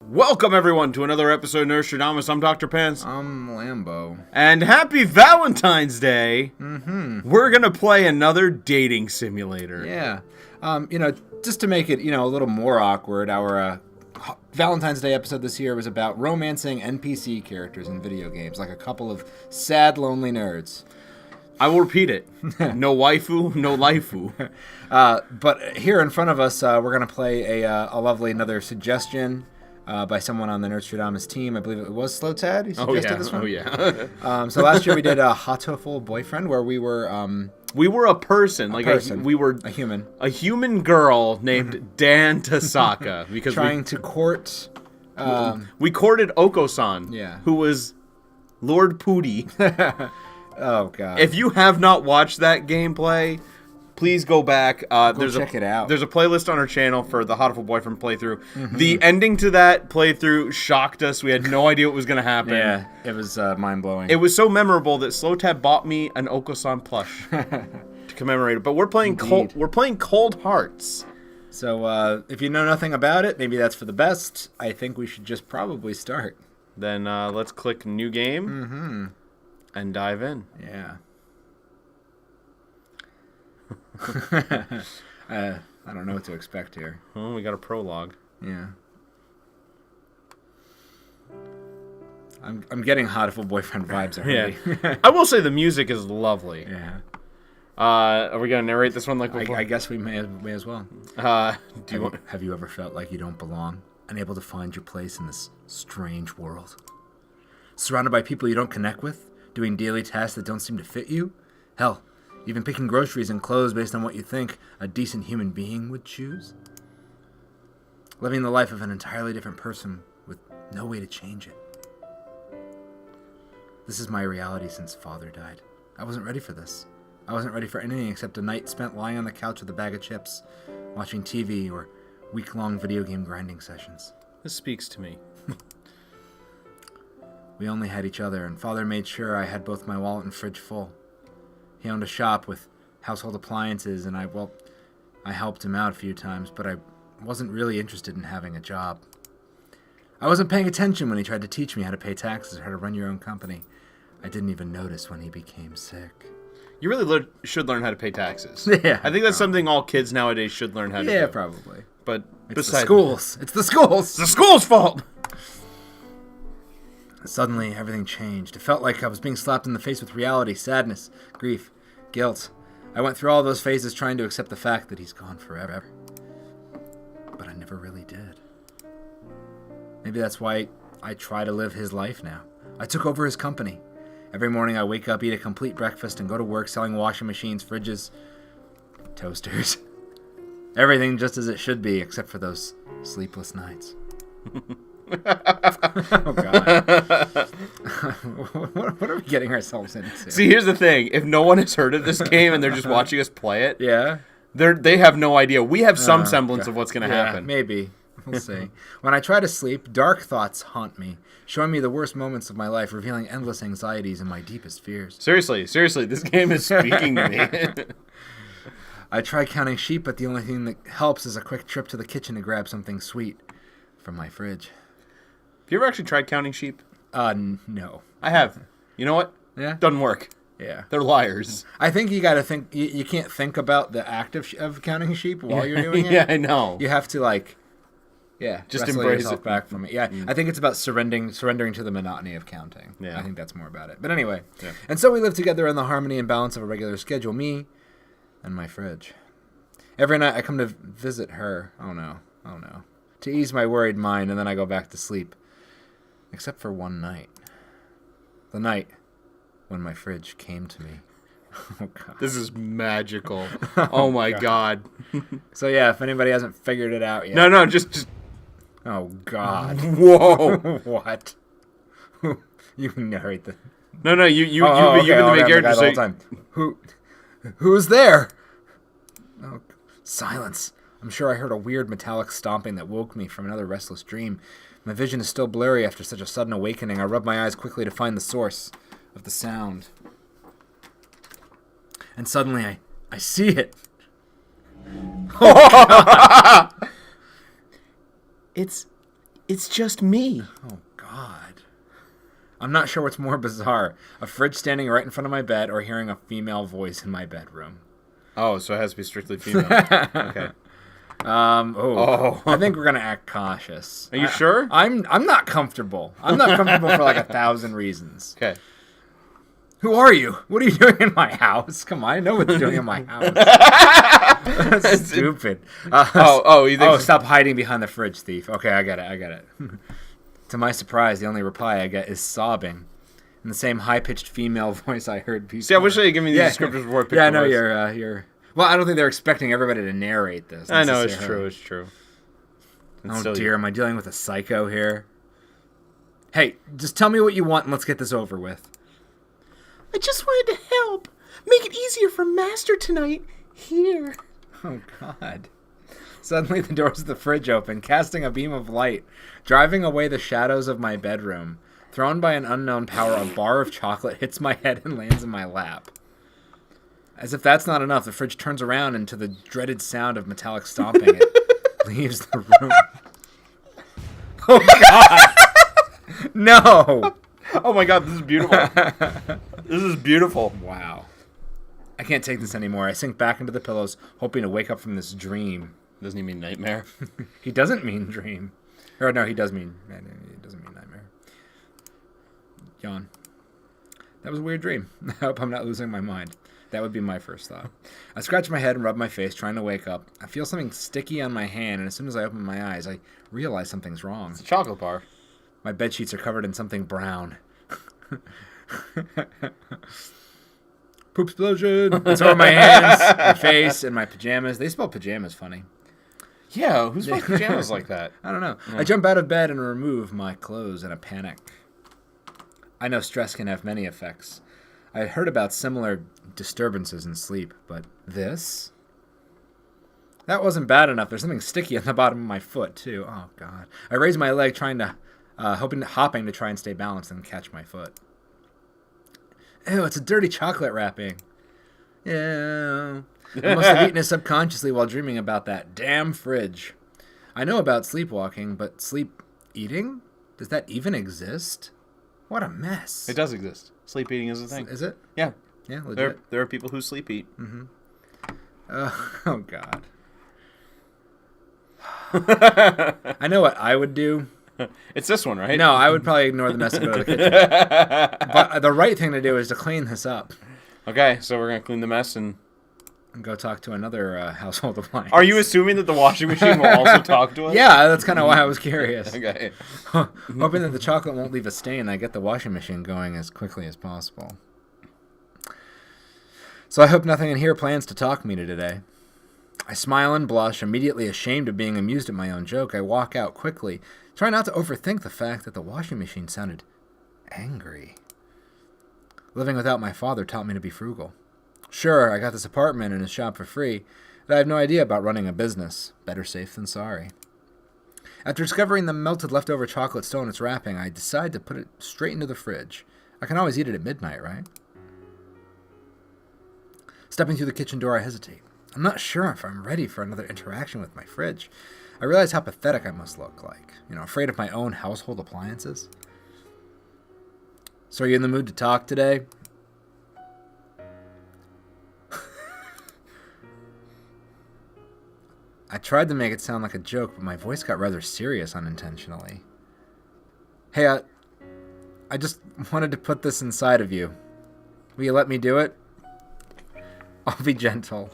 Welcome, everyone, to another episode of Nerdstrodamus. I'm Dr. Pants. I'm Lambo. And happy Valentine's Day! We're going to play another dating simulator. Yeah. Just to make it, a little more awkward, our Valentine's Day episode this year was about romancing NPC characters in video games, like a couple of sad, lonely nerds. I will repeat it. No waifu, no laifu. But here in front of us, we're going to play a lovely another suggestion by someone on the Nerdstrodamus team. I believe it was Slow Tad who suggested this one. Oh, yeah. So last year we did a Hatoful Boyfirend, where we were... we were a person. We were a human. A human girl named Dan Tasaka. Because trying to court... we courted Oko-san, who was Lord Pooty. Oh, God. If you have not watched that gameplay... Please go back. Check it out. There's a playlist on our channel for the Hatoful Boyfirend playthrough. Mm-hmm. The ending to that playthrough shocked us. We had no idea what was going to happen. Yeah, it was mind-blowing. It was so memorable that Slowtab bought me an Oko-san plush to commemorate it. But we're playing Cold Hearts. So if you know nothing about it, maybe that's for the best. I think we should just probably start. Then let's click New Game and dive in. Yeah. I don't know what to expect here. Oh, we got a prologue. Yeah. I'm getting Hatoful Boyfriend vibes already. Yeah. I will say the music is lovely. Yeah. Are we gonna narrate this one like before? I guess we may as well. Have you ever felt like you don't belong, unable to find your place in this strange world? Surrounded by people you don't connect with, doing daily tasks that don't seem to fit you? Hell, even picking groceries and clothes based on what you think a decent human being would choose? Living the life of an entirely different person with no way to change it. This is my reality since Father died. I wasn't ready for this. I wasn't ready for anything except a night spent lying on the couch with a bag of chips, watching TV or week-long video game grinding sessions. This speaks to me. We only had each other, and Father made sure I had both my wallet and fridge full. He owned a shop with household appliances, and I helped him out a few times, but I wasn't really interested in having a job. I wasn't paying attention when he tried to teach me how to pay taxes or how to run your own company. I didn't even notice when he became sick. You really should learn how to pay taxes. Yeah. I think that's something all kids nowadays should learn how to do. Yeah, probably. But it's the schools. It's the schools. It's the school's fault. Suddenly, everything changed. It felt like I was being slapped in the face with reality, sadness, grief, guilt. I went through all those phases trying to accept the fact that he's gone forever. But I never really did. Maybe that's why I try to live his life now. I took over his company. Every morning I wake up, eat a complete breakfast, and go to work selling washing machines, fridges, toasters. Everything just as it should be, except for those sleepless nights. Oh, God. What are we getting ourselves into? See, here's the thing. If no one has heard of this game and they're just watching us play it, they have no idea. We have some semblance of what's going to happen. Maybe. We'll see. When I try to sleep, dark thoughts haunt me, showing me the worst moments of my life, revealing endless anxieties and my deepest fears. Seriously, this game is speaking to me. I try counting sheep, but the only thing that helps is a quick trip to the kitchen to grab something sweet from my fridge. Have you ever actually tried counting sheep? No. I have. You know what? Yeah? Doesn't work. Yeah. They're liars. I think you gotta think, you can't think about the act of counting sheep while you're doing it. Yeah, I know. You have to, just embrace yourself back from it. Yeah, I think it's about surrendering to the monotony of counting. Yeah. I think that's more about it. But anyway, And so we live together in the harmony and balance of a regular schedule, me and my fridge. Every night I come to visit her. Oh no. To ease my worried mind, and then I go back to sleep. Except for one night. The night when my fridge came to me. Oh, God. This is magical. Oh, my God. So, yeah, if anybody hasn't figured it out yet. No, just... Oh, God. Whoa. What? You narrate the... No, you've been the main character. The whole time. Who's there? Oh, silence. I'm sure I heard a weird metallic stomping that woke me from another restless dream. My vision is still blurry after such a sudden awakening. I rub my eyes quickly to find the source of the sound. And suddenly I see it. Oh, It's It's just me. Oh, God. I'm not sure what's more bizarre. A fridge standing right in front of my bed or hearing a female voice in my bedroom. Oh, so it has to be strictly female. Okay. I think we're gonna act cautious. Are you sure? I'm not comfortable. I'm not comfortable for like 1,000 reasons. Okay. Who are you? What are you doing in my house? Come on, I know what you're doing in my house. That's stupid. You think stop hiding behind the fridge, thief. Okay, I get it. To my surprise, the only reply I get is sobbing. In the same high-pitched female voice I heard before. See, I wish they had given me these descriptors before I picked I know you're... Well, I don't think they're expecting everybody to narrate this. I know, it's true. Oh, dear, am I dealing with a psycho here? Hey, just tell me what you want and let's get this over with. I just wanted to help. Make it easier for Master tonight. Here. Oh, God. Suddenly the doors of the fridge open, casting a beam of light, driving away the shadows of my bedroom. Thrown by an unknown power, a bar of chocolate hits my head and lands in my lap. As if that's not enough, the fridge turns around and to the dreaded sound of metallic stomping, it leaves the room. Oh, God! No! Oh, my God, this is beautiful. This is beautiful. Wow. I can't take this anymore. I sink back into the pillows, hoping to wake up from this dream. Doesn't he mean nightmare? He doesn't mean dream. Or no, he doesn't mean nightmare. Yawn. That was a weird dream. I hope I'm not losing my mind. That would be my first thought. I scratch my head and rub my face, trying to wake up. I feel something sticky on my hand, and as soon as I open my eyes, I realize something's wrong. It's a chocolate bar. My bedsheets are covered in something brown. Poop explosion! It's over my hands, my face, and my pajamas. They spell pajamas funny. Yeah, who spells pajamas like that? I don't know. Yeah. I jump out of bed and remove my clothes in a panic. I know stress can have many effects. I had heard about similar disturbances in sleep, but this? That wasn't bad enough. There's something sticky on the bottom of my foot, too. Oh, God. I raise my leg, hopping to try and stay balanced and catch my foot. Ew, it's a dirty chocolate wrapping. Yeah. I must have eaten it subconsciously while dreaming about that damn fridge. I know about sleepwalking, but sleep eating? Does that even exist? What a mess. It does exist. Sleep eating is a thing. Is it? Yeah. Yeah, legit. There are people who sleep eat. Mm-hmm. Oh, God. I know what I would do. It's this one, right? No, I would probably ignore the mess and go to the kitchen. But the right thing to do is to clean this up. Okay, so we're going to clean the mess and go talk to another household appliance. Are you assuming that the washing machine will also talk to us? Yeah, that's kind of why I was curious. Okay. Hoping that the chocolate won't leave a stain, I get the washing machine going as quickly as possible. So I hope nothing in here plans to talk me to today. I smile and blush, immediately ashamed of being amused at my own joke. I walk out quickly, try not to overthink the fact that the washing machine sounded angry. Living without my father taught me to be frugal. Sure, I got this apartment and his shop for free, but I have no idea about running a business. Better safe than sorry. After discovering the melted leftover chocolate still in its wrapping, I decide to put it straight into the fridge. I can always eat it at midnight, right? Stepping through the kitchen door, I hesitate. I'm not sure if I'm ready for another interaction with my fridge. I realize how pathetic I must look like. Afraid of my own household appliances. So are you in the mood to talk today? I tried to make it sound like a joke, but my voice got rather serious unintentionally. Hey, I just wanted to put this inside of you. Will you let me do it? I'll be gentle.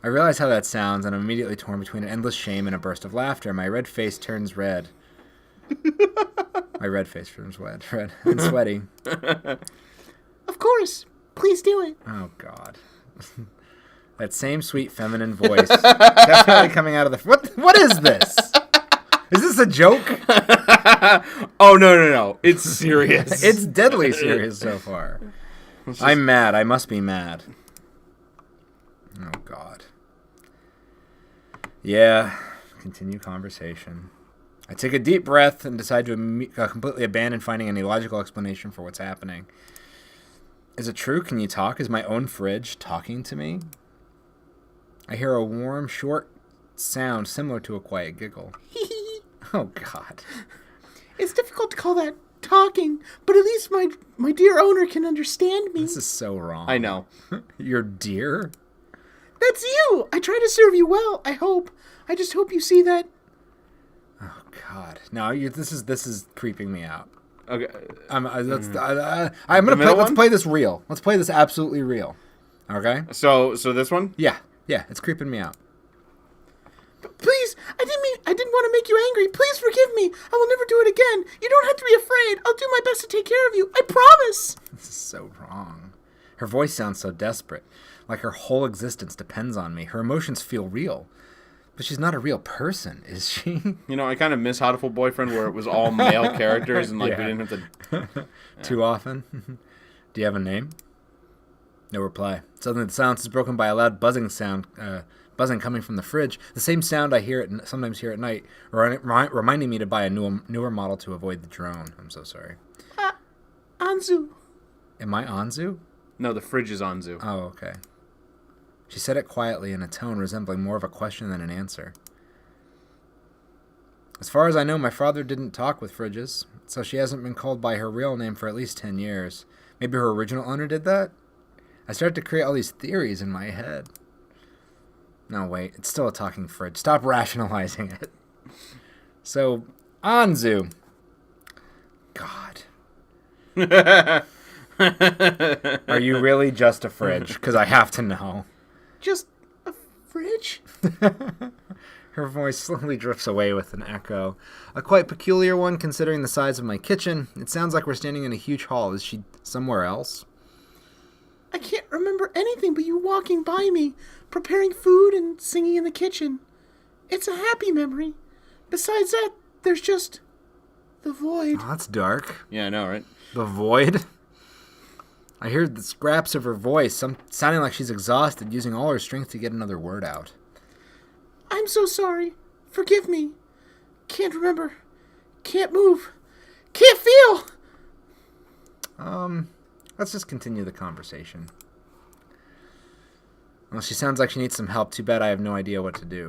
I realize how that sounds, and I'm immediately torn between an endless shame and a burst of laughter. My red face turns red. My red face turns red and sweaty. Of course. Please do it. Oh, God. That same sweet feminine voice. Definitely coming out of the... What is this? Is this a joke? Oh, no. It's serious. It's deadly serious so far. I'm mad. I must be mad. Oh, God. Yeah. Continue conversation. I take a deep breath and decide to completely abandon finding any logical explanation for what's happening. Is it true? Can you talk? Is my own fridge talking to me? I hear a warm, short sound similar to a quiet giggle. Oh, God. It's difficult to call that talking, but at least my dear owner can understand me. This is so wrong. I know. Your dear? That's you! I try to serve you well, I hope. I just hope you see that. Oh, God. No, this is creeping me out. Okay. Let's play this real. Let's play this absolutely real. Okay? So this one? Yeah, it's creeping me out. Please, I didn't want to make you angry. Please forgive me. I will never do it again. You don't have to be afraid. I'll do my best to take care of you. I promise. This is so wrong. Her voice sounds so desperate, like her whole existence depends on me. Her emotions feel real. But she's not a real person, is she? You know, I kind of miss Hatoful Boyfriend where it was all male characters and, like, we didn't have to... Yeah. Too often? Do you have a name? No reply. Suddenly the silence is broken by a loud buzzing sound, buzzing coming from the fridge. The same sound I sometimes hear at night, reminding me to buy a newer model to avoid the drone. I'm so sorry. Anzu. Am I Anzu? No, the fridge is Anzu. Oh, okay. She said it quietly in a tone resembling more of a question than an answer. As far as I know, my father didn't talk with fridges, so she hasn't been called by her real name for at least 10 years. Maybe her original owner did that? I started to create all these theories in my head. No, wait, it's still a talking fridge. Stop rationalizing it. So, Anzu. God. Are you really just a fridge? Because I have to know. Just a fridge? Her voice slowly drifts away with an echo. A quite peculiar one considering the size of my kitchen. It sounds like we're standing in a huge hall. Is she somewhere else? I can't remember anything but you walking by me, preparing food and singing in the kitchen. It's a happy memory. Besides that, there's just the void. Oh, that's dark. Yeah, I know, right? The void? I hear the scraps of her voice, sounding like she's exhausted, using all her strength to get another word out. I'm so sorry. Forgive me. Can't remember. Can't move. Can't feel. Let's just continue the conversation. Well, she sounds like she needs some help. Too bad I have no idea what to do.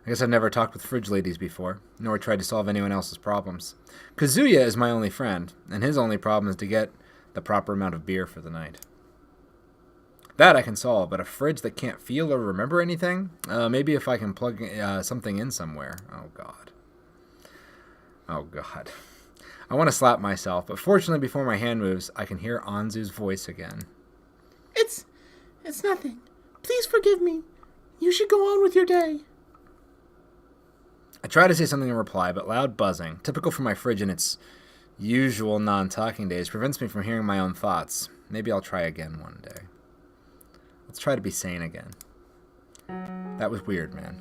I guess I've never talked with fridge ladies before, nor tried to solve anyone else's problems. Kazuya is my only friend, and his only problem is to get the proper amount of beer for the night. That I can solve, but a fridge that can't feel or remember anything? Maybe if I can plug something in somewhere. Oh, God. Oh, God. I want to slap myself, but fortunately before my hand moves, I can hear Anzu's voice again. It's nothing. Please forgive me. You should go on with your day. I try to say something in reply, but loud buzzing, typical for my fridge in its usual non-talking days, prevents me from hearing my own thoughts. Maybe I'll try again one day. Let's try to be sane again. That was weird, man.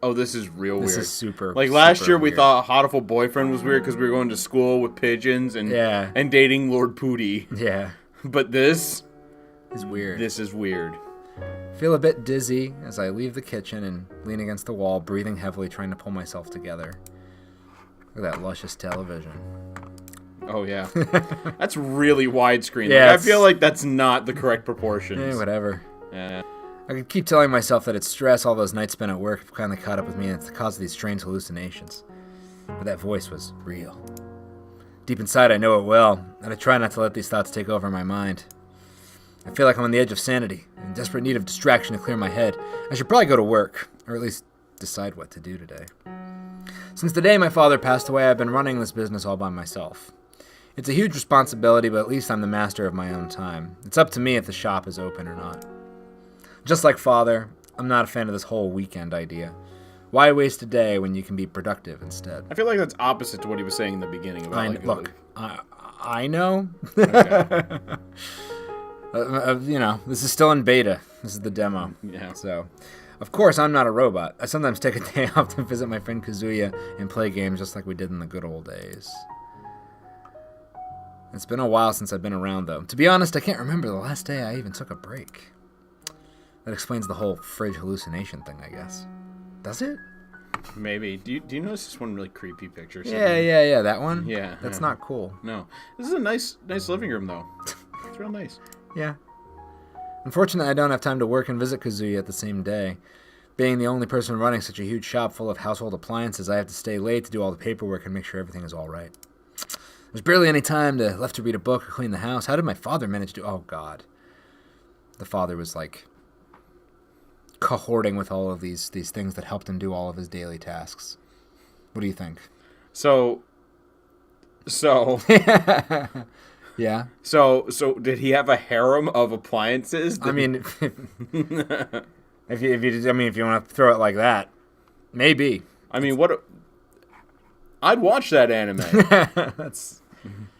Oh, this is real weird. This is super. Like last super year, we weird. thought Hatoful Boyfriend was weird because we were going to school with pigeons and dating Lord Pooty. Yeah. But this is weird. This is weird. Feel a bit dizzy as I leave the kitchen and lean against the wall, breathing heavily, trying to pull myself together. Look at that luscious television. Oh, yeah. That's really widescreen. Yeah, like, I feel like that's not the correct proportions. Whatever. Yeah. I could keep telling myself that it's stress, all those nights spent at work have kindly caught up with me and it's the cause of these strange hallucinations. But that voice was real. Deep inside, I know it well, and I try not to let these thoughts take over my mind. I feel like I'm on the edge of sanity, in desperate need of distraction to clear my head. I should probably go to work, or at least decide what to do today. Since the day my father passed away, I've been running this business all by myself. It's a huge responsibility, but at least I'm the master of my own time. It's up to me if the shop is open or not. Just like father, I'm not a fan of this whole weekend idea. Why waste a day when you can be productive instead? I feel like that's opposite to what he was saying in the beginning. About I know. Okay. This is still in beta. This is the demo. Yeah. So, of course, I'm not a robot. I sometimes take a day off to visit my friend Kazuya and play games just like we did in the good old days. It's been a while since I've been around, though. To be honest, I can't remember the last day I even took a break. That explains the whole fridge hallucination thing, I guess. Does it? Maybe. Do you notice this one really creepy picture? Yeah. That one? Yeah. That's not cool. No. This is a nice living room, though. It's real nice. Yeah. Unfortunately, I don't have time to work and visit Kazuya at the same day. Being the only person running such a huge shop full of household appliances, I have to stay late to do all the paperwork and make sure everything is all right. There's barely any time left to read a book or clean the house. How did my father manage to... Oh, God. The father was, like, cohorting with all of these things that helped him do all of his daily tasks. What do you think? So... Yeah. So did he have a harem of appliances? I mean, if you want to throw it like that, maybe. I mean, I'd watch that anime.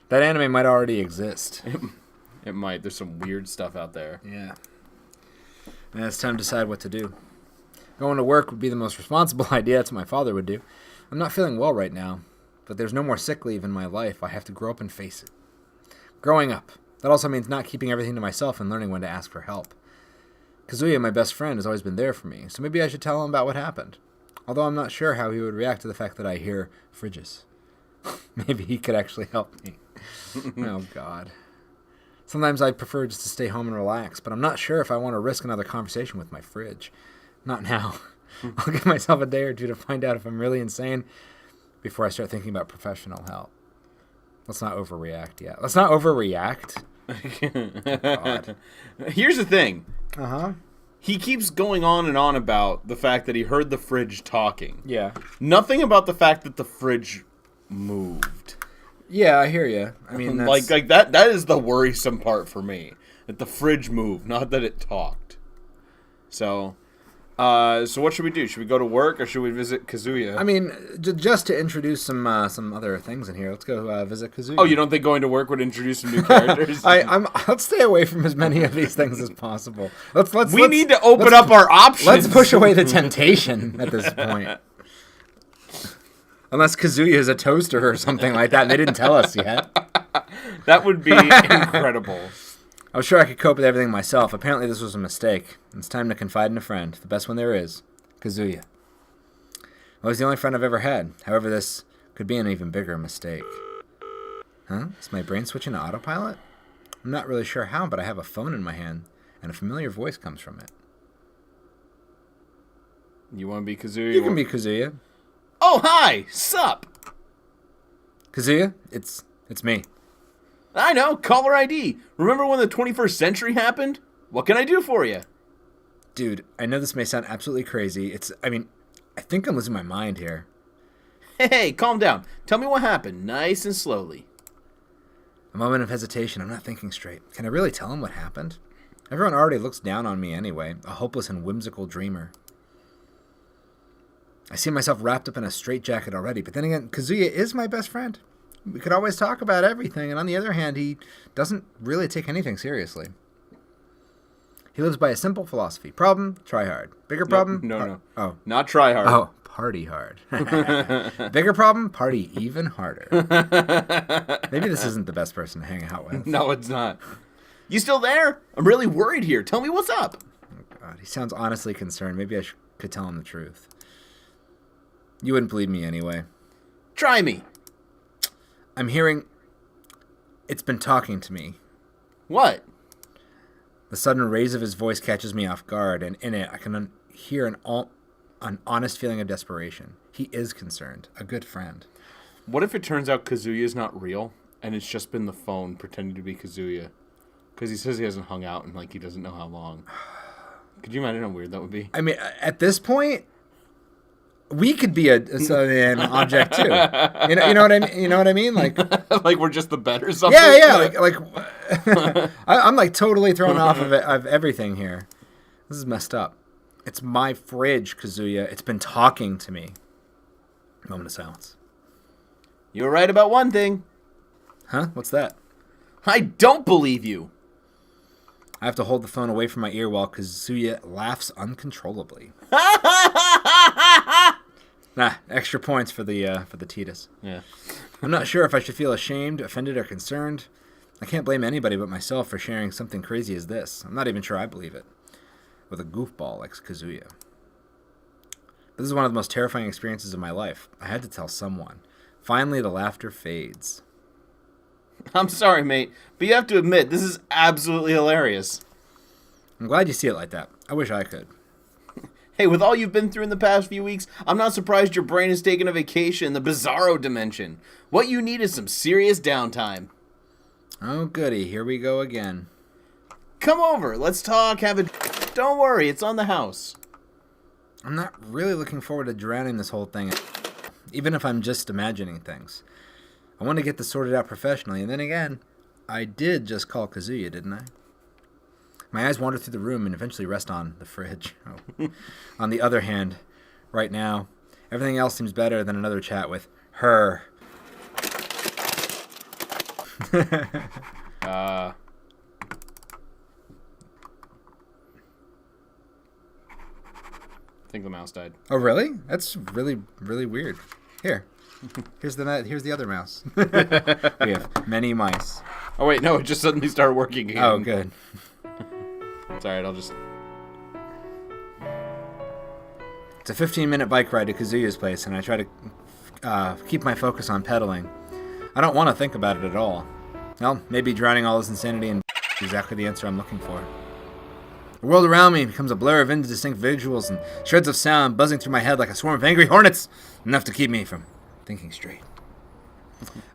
That anime might already exist. It might. There's some weird stuff out there. Yeah. And it's time to decide what to do. Going to work would be the most responsible idea. That's what my father would do. I'm not feeling well right now, but there's no more sick leave in my life. I have to grow up and face it. Growing up. That also means not keeping everything to myself and learning when to ask for help. Kazuya, my best friend, has always been there for me, so maybe I should tell him about what happened. Although I'm not sure how he would react to the fact that I hear fridges. Maybe he could actually help me. Oh, God. Sometimes I prefer just to stay home and relax, but I'm not sure if I want to risk another conversation with my fridge. Not now. I'll give myself a day or two to find out if I'm really insane before I start thinking about professional help. Let's not overreact yet. Let's not overreact. God. Here's the thing. Uh-huh. He keeps going on and on about the fact that he heard the fridge talking. Yeah. Nothing about the fact that the fridge moved. Yeah, I hear you. I mean, that's... like that is the worrisome part for me. That the fridge moved, not that it talked. So what should we do? Should we go to work or should we visit Kazuya? I mean, just to introduce some other things in here, let's go visit Kazuya. Oh, you don't think going to work would introduce some new characters? I'll stay away from as many of these things as possible. We need to open up our options. Let's push away the temptation at this point. Unless Kazuya is a toaster or something like that, and they didn't tell us yet. That would be incredible. I was sure I could cope with everything myself. Apparently this was a mistake. It's time to confide in a friend. The best one there is. Kazuya. Well, he's the only friend I've ever had. However, this could be an even bigger mistake. Huh? Is my brain switching to autopilot? I'm not really sure how, but I have a phone in my hand, and a familiar voice comes from it. You want to be Kazuya? You can be Kazuya. Oh, hi! Sup? Kazuya, it's me. I know, caller ID. Remember when the 21st century happened? What can I do for you? Dude, I know this may sound absolutely crazy. I think I'm losing my mind here. Hey, calm down. Tell me what happened, nice and slowly. A moment of hesitation. I'm not thinking straight. Can I really tell him what happened? Everyone already looks down on me anyway, a hopeless and whimsical dreamer. I see myself wrapped up in a straitjacket already, but then again, Kazuya is my best friend. We could always talk about everything, and on the other hand, he doesn't really take anything seriously. He lives by a simple philosophy. Problem, try hard. Bigger problem? No. Oh. Not try hard. Oh, party hard. Bigger problem, party even harder. Maybe this isn't the best person to hang out with. No, it's not. You still there? I'm really worried here. Tell me what's up. Oh, God. He sounds honestly concerned. Maybe I could tell him the truth. You wouldn't believe me anyway. Try me. I'm hearing... It's been talking to me. What? The sudden raise of his voice catches me off guard, and in it I can hear an honest feeling of desperation. He is concerned. A good friend. What if it turns out Kazuya's not real, and it's just been the phone pretending to be Kazuya? Because he says he hasn't hung out in, he doesn't know how long. Could you imagine how weird that would be? I mean, at this point... We could be an object too. You know what I mean? You know what I mean? Like we're just the bed or something. Yeah. I'm totally thrown off of everything here. This is messed up. It's my fridge, Kazuya. It's been talking to me. Moment of silence. You were right about one thing. Huh? What's that? I don't believe you. I have to hold the phone away from my ear while Kazuya laughs uncontrollably. Extra points for the Titus. Yeah. I'm not sure if I should feel ashamed, offended, or concerned. I can't blame anybody but myself for sharing something crazy as this. I'm not even sure I believe it. With a goofball like Kazuya. But this is one of the most terrifying experiences of my life. I had to tell someone. Finally, the laughter fades. I'm sorry, mate, but you have to admit, this is absolutely hilarious. I'm glad you see it like that. I wish I could. Hey, with all you've been through in the past few weeks, I'm not surprised your brain has taken a vacation in the bizarro dimension. What you need is some serious downtime. Oh, goody. Here we go again. Come over. Let's talk. Don't worry. It's on the house. I'm not really looking forward to drowning this whole thing, even if I'm just imagining things. I want to get this sorted out professionally, and then again, I did just call Kazuya, didn't I? My eyes wander through the room and eventually rest on the fridge. Oh. On the other hand, right now, everything else seems better than another chat with her. I think the mouse died. Oh, really? That's really, really weird. Here's the other mouse. We have many mice. Oh, wait, no, it just suddenly started working again. Oh, good. It's alright, I'll just... It's a 15-minute bike ride to Kazuya's place, and I try to keep my focus on pedaling. I don't want to think about it at all. Well, maybe drowning all this insanity in is exactly the answer I'm looking for. The world around me becomes a blur of indistinct visuals and shreds of sound buzzing through my head like a swarm of angry hornets, enough to keep me from thinking straight.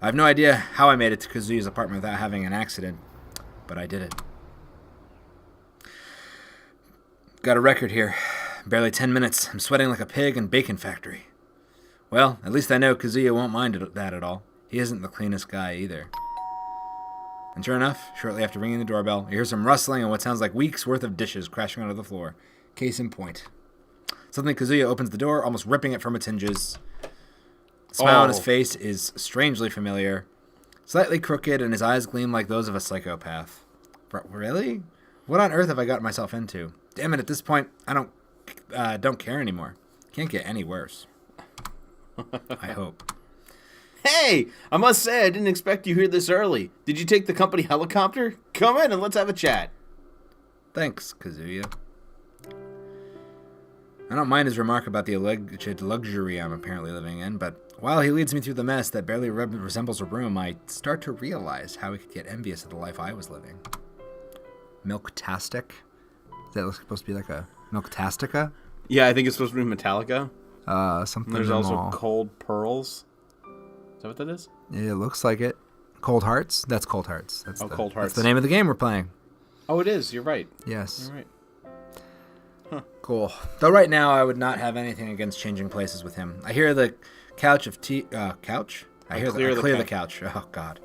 I have no idea how I made it to Kazuya's apartment without having an accident, but I did it. Got a record here. Barely 10 minutes. I'm sweating like a pig in a bacon factory. Well, at least I know Kazuya won't mind that at all. He isn't the cleanest guy either. And sure enough, shortly after ringing the doorbell, I hear some rustling and what sounds like weeks' worth of dishes crashing onto the floor. Case in point. Suddenly, Kazuya opens the door, almost ripping it from its hinges. The smile on his face is strangely familiar, slightly crooked, and his eyes gleam like those of a psychopath. Really? What on earth have I gotten myself into? Damn it, at this point, I don't care anymore. Can't get any worse. I hope. Hey, I must say I didn't expect you here this early. Did you take the company helicopter? Come in and let's have a chat. Thanks, Kazuya. I don't mind his remark about the alleged luxury I'm apparently living in, but while he leads me through the mess that barely resembles a room, I start to realize how he could get envious of the life I was living. Milk-tastic? Is that supposed to be like a Milk-tastica? Yeah, I think it's supposed to be Metallica. Something. There's also Cold Pearls. Is that what that is? Yeah, it looks like it. Cold Hearts? That's Cold Hearts. Cold Hearts. That's the name of the game we're playing. Oh, it is. You're right. Yes. You're right. Huh. Cool. Though right now I would not have anything against changing places with him. I hear the couch of tea... couch? I clear the couch. Oh, God.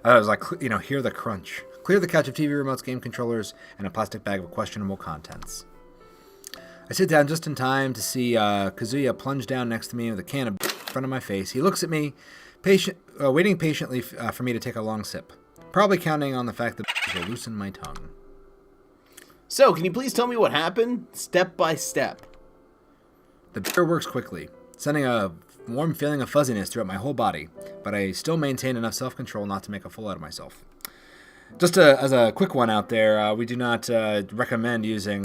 I was like, hear the crunch. Clear the couch of TV remotes, game controllers, and a plastic bag of questionable contents. I sit down just in time to see Kazuya plunge down next to me with a can of in front of my face. He looks at me, waiting patiently for me to take a long sip, probably counting on the fact that will loosen my tongue. So, can you please tell me what happened, step by step? The beer works quickly, sending a warm feeling of fuzziness throughout my whole body, but I still maintain enough self-control not to make a fool out of myself. Just as a quick one out there, we do not recommend using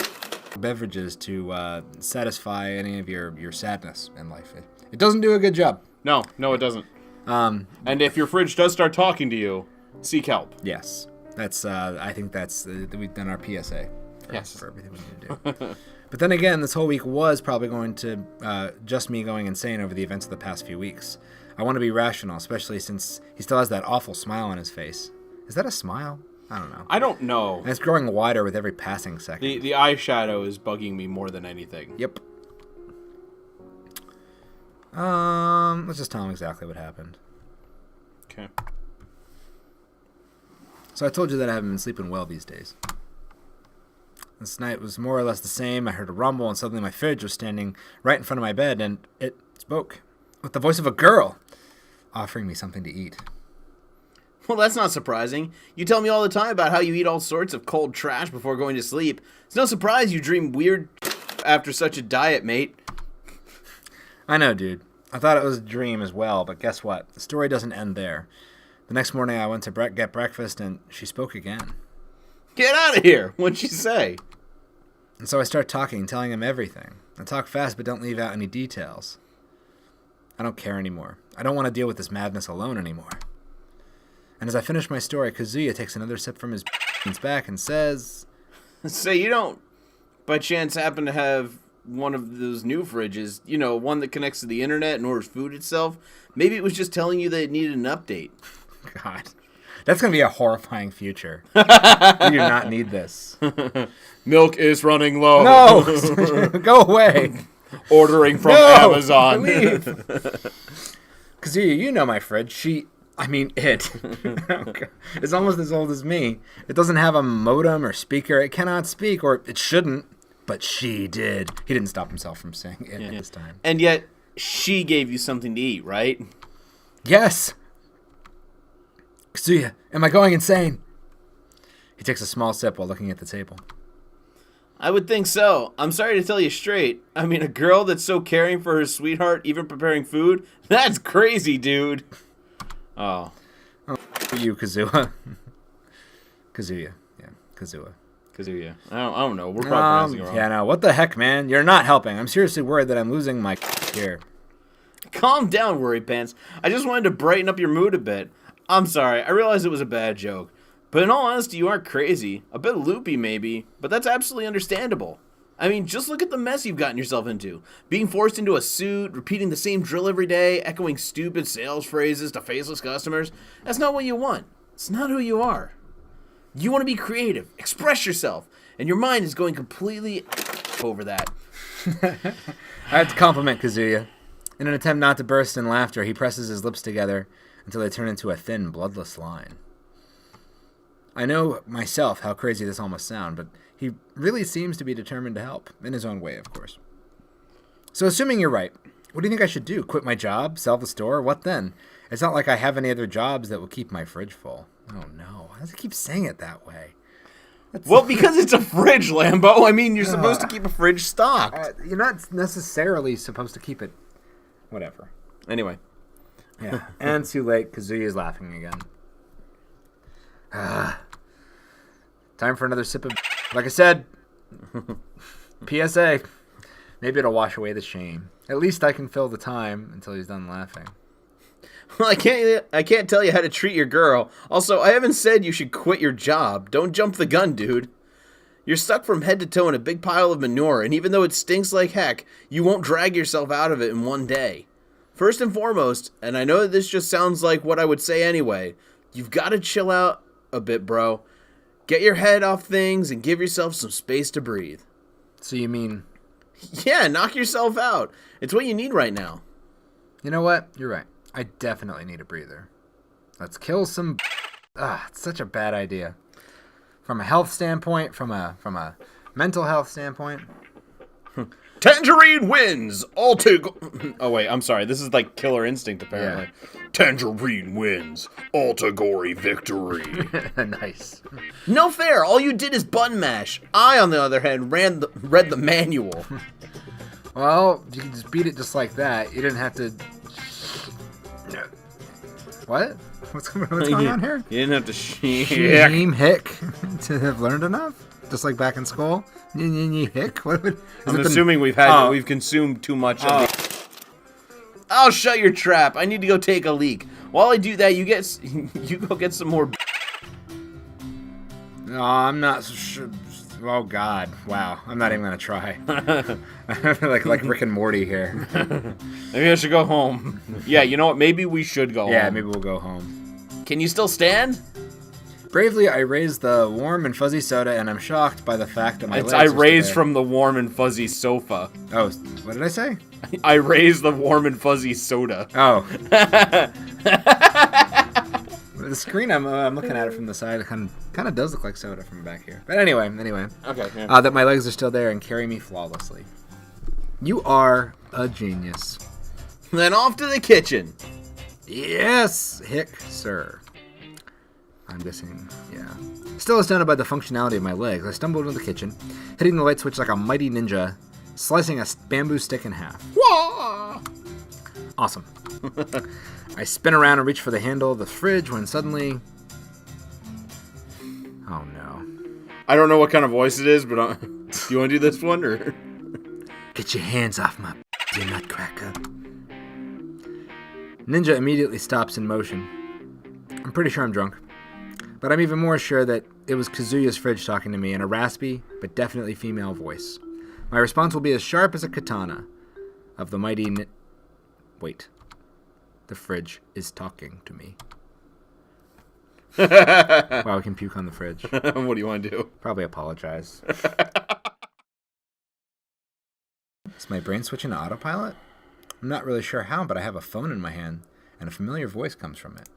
beverages to satisfy any of your sadness in life. It doesn't do a good job. No, it doesn't. And if your fridge does start talking to you, seek help. Yes, that's. I think that's we've done our PSA. Yes. For everything we need to do. But then again, this whole week was probably going to just me going insane over the events of the past few weeks. I want to be rational, especially since he still has that awful smile on his face. Is that a smile? I don't know. I don't know. And it's growing wider with every passing second. The eyeshadow is bugging me more than anything. Yep. Let's just tell him exactly what happened. Okay. So I told you that I haven't been sleeping well these days. This night was more or less the same. I heard a rumble, and suddenly my fridge was standing right in front of my bed, and it spoke with the voice of a girl, offering me something to eat. Well, that's not surprising. You tell me all the time about how you eat all sorts of cold trash before going to sleep. It's no surprise you dream weird after such a diet, mate. I know, dude. I thought it was a dream as well, but guess what? The story doesn't end there. The next morning I went to get breakfast, and she spoke again. Get out of here! What'd she say? And so I start talking, telling him everything. I talk fast, but don't leave out any details. I don't care anymore. I don't want to deal with this madness alone anymore. And as I finish my story, Kazuya takes another sip from his back and says... So you don't, by chance, happen to have one of those new fridges, you know, one that connects to the internet and orders food itself. Maybe it was just telling you that it needed an update. God. That's going to be a horrifying future. You do not need this. Milk is running low. No! Go away. Ordering from Amazon. Leave. Kazuya, you know my fridge. It. It's almost as old as me. It doesn't have a modem or speaker. It cannot speak, or it shouldn't. But she did. He didn't stop himself from saying it this time. And yet, she gave you something to eat, right? Yes. Kazuya, am I going insane? He takes a small sip while looking at the table. I would think so. I'm sorry to tell you straight. I mean, a girl that's so caring for her sweetheart, even preparing food, that's crazy, dude. Oh. You, Kazuya. Kazuya. Yeah, Kazuya. Kazuya. I don't know. We're probably pronouncing it wrong. Yeah, no. What the heck, man? You're not helping. I'm seriously worried that I'm losing my here. Calm down, Worry Pants. I just wanted to brighten up your mood a bit. I'm sorry. I realize it was a bad joke. But in all honesty, you aren't crazy. A bit loopy, maybe. But that's absolutely understandable. I mean, just look at the mess you've gotten yourself into. Being forced into a suit, repeating the same drill every day, echoing stupid sales phrases to faceless customers. That's not what you want. It's not who you are. You want to be creative, express yourself, and your mind is going completely over that. I have to compliment Kazuya. In an attempt not to burst in laughter, he presses his lips together until they turn into a thin, bloodless line. I know myself how crazy this all must sound, but he really seems to be determined to help, in his own way, of course. So assuming you're right, what do you think I should do? Quit my job? Sell the store? What then? It's not like I have any other jobs that will keep my fridge full. Oh no, why does he keep saying it that way? Well, because it's a fridge, Lambo. I mean, you're supposed to keep a fridge stocked. You're not necessarily supposed to keep it. Whatever. Anyway. Yeah. And too late. Kazuya's laughing again. Time for another sip of... Like I said, PSA. Maybe it'll wash away the shame. At least I can fill the time until he's done laughing. Well, I can't tell you how to treat your girl. Also, I haven't said you should quit your job. Don't jump the gun, dude. You're stuck from head to toe in a big pile of manure, and even though it stinks like heck, you won't drag yourself out of it in one day. First and foremost, and I know that this just sounds like what I would say anyway, you've got to chill out a bit, bro. Get your head off things and give yourself some space to breathe. So you mean... Yeah, knock yourself out. It's what you need right now. You know what? You're right. I definitely need a breather. Let's kill some... it's such a bad idea. From a health standpoint, from a mental health standpoint. Tangerine wins! Oh wait, I'm sorry. This is like Killer Instinct, apparently. Yeah. Tangerine wins. Alta-gory victory. Nice. No fair. All you did is button mash. I, on the other hand, read the manual. Well, you can just beat it just like that. You didn't have to... What? What's going on here? You didn't have to shame hick to have learned enough? Just like back in school? Hick? I'm assuming we've consumed too much of the... I'll shut your trap. I need to go take a leak. While I do that, you go get some more... No, I'm not sure. Oh, God. Wow. I'm not even going to try. like Rick and Morty here. Maybe I should go home. Yeah, you know what? Maybe we should go home. Yeah, maybe we'll go home. Can you still stand? Bravely, I raise the warm and fuzzy soda, and I'm shocked by the fact that my legs I are raised still from the warm and fuzzy sofa. Oh, what did I say? I raised the warm and fuzzy soda. Oh. The screen, I'm looking at it from the side. It kind of does look like soda from back here. But anyway. Okay. Yeah. That my legs are still there and carry me flawlessly. You are a genius. Then off to the kitchen. Yes, hick, sir. I'm guessing, yeah. Still astounded by the functionality of my legs, I stumbled into the kitchen, hitting the light switch like a mighty ninja, slicing a bamboo stick in half. Wah! Awesome. I spin around and reach for the handle of the fridge when suddenly... Oh, no. I don't know what kind of voice it is, but do you want to do this one, or...? Get your hands off my you nutcracker. Ninja immediately stops in motion. I'm pretty sure I'm drunk. But I'm even more sure that it was Kazuya's fridge talking to me in a raspy, but definitely female voice. My response will be as sharp as a katana of the mighty Wait. The fridge is talking to me. Wow, we can puke on the fridge. What do you want to do? Probably apologize. Is my brain switching to autopilot? I'm not really sure how, but I have a phone in my hand, and a familiar voice comes from it.